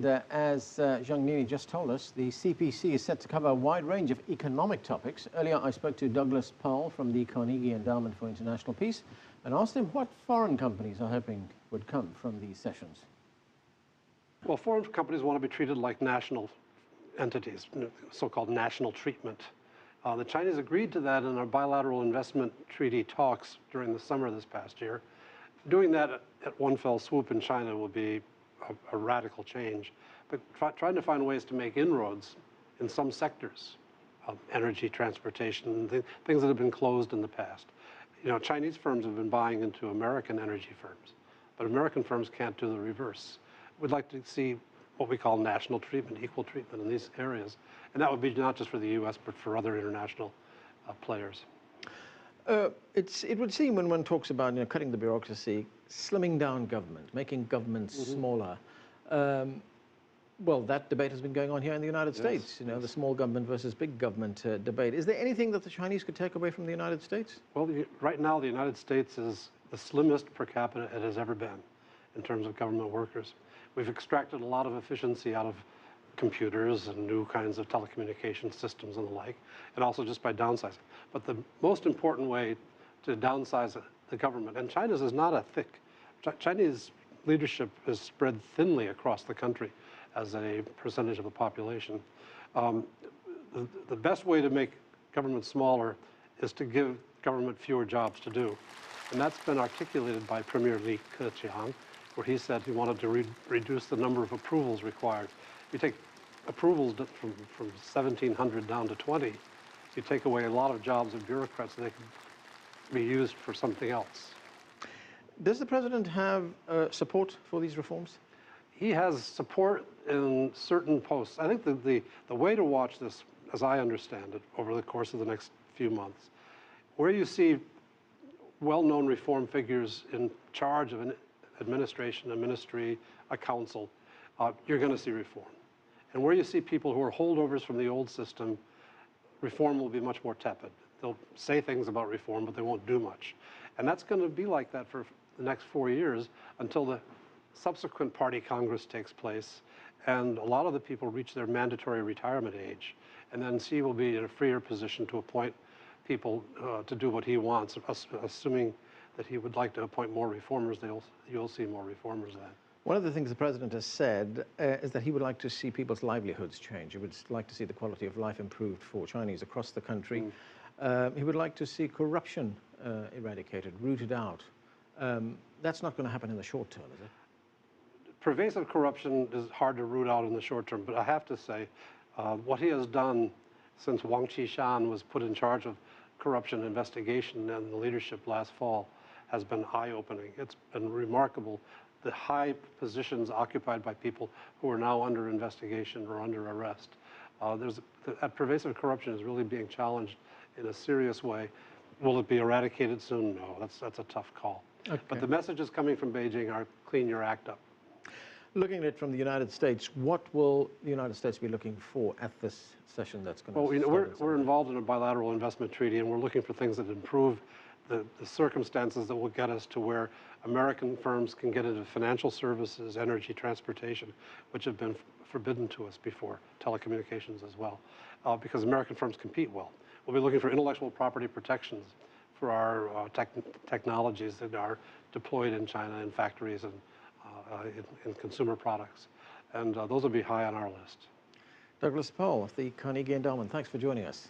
as Zhang Nini just told us, the CPC is set to cover a wide range of economic topics. Earlier, I spoke to Douglas Paal from the Carnegie Endowment for International Peace and asked him what foreign companies are hoping would come from these sessions. Well, foreign companies want to be treated like national entities, so-called national treatment. The Chinese agreed to that in our bilateral investment treaty talks during the summer this past year. Doing that at one fell swoop in China will be a radical change, but trying to find ways to make inroads in some sectors, energy, transportation, things that have been closed in the past. You know, Chinese firms have been buying into American energy firms, but American firms can't do the reverse. We'd like to see what we call national treatment, equal treatment in these areas, and that would be not just for the U.S., but for other international players. It would seem when one talks about cutting the bureaucracy, slimming down government, making government smaller. Well, that debate has been going on here in the United States, the small government versus big government debate. Is there anything that the Chinese could take away from the United States? Well, right now the United States is the slimmest per capita it has ever been in terms of government workers. We've extracted a lot of efficiency out of computers and new kinds of telecommunication systems and the like, and also just by downsizing. But the most important way to downsize the government, and China's is not a thick, Chinese leadership is spread thinly across the country as a percentage of the population. The best way to make government smaller is to give government fewer jobs to do. And that's been articulated by Premier Li Keqiang, where he said he wanted to reduce the number of approvals required. You take approvals from 1,700 down to 20, you take away a lot of jobs of bureaucrats, and they can be used for something else. Does the president have support for these reforms? He has support in certain posts. I think the way to watch this, as I understand it, over the course of the next few months, where you see well-known reform figures in charge of an administration, a ministry, a council, you're going to see reform. And where you see people who are holdovers from the old system, reform will be much more tepid. They'll say things about reform, but they won't do much. And that's going to be like that for the next 4 years until the subsequent party Congress takes place and a lot of the people reach their mandatory retirement age. And then Xi will be in a freer position to appoint people to do what he wants, assuming that he would like to appoint more reformers. You'll see more reformers then. One of the things the president has said is that he would like to see people's livelihoods change. He would like to see the quality of life improved for Chinese across the country. He would like to see corruption eradicated, rooted out. That's not going to happen in the short term, is it? Pervasive corruption is hard to root out in the short term, but I have to say, what he has done since Wang Qishan was put in charge of corruption investigation and the leadership last fall has been eye-opening. It's been remarkable, the high positions occupied by people who are now under investigation or under arrest. That pervasive corruption is really being challenged in a serious way. Will it be eradicated soon? No, that's a tough call. Okay. But the messages coming from Beijing are clean your act up. Looking at it from the United States, what will the United States be looking for at this session that's going to we're involved in a bilateral investment treaty, and we're looking for things that improve the circumstances that will get us to where American firms can get into financial services, energy, transportation, which have been forbidden to us before, telecommunications as well, because American firms compete well. We'll be looking for intellectual property protections for our technologies that are deployed in China in factories and in consumer products. And those will be high on our list. Douglas Paal of the Carnegie Endowment, thanks for joining us.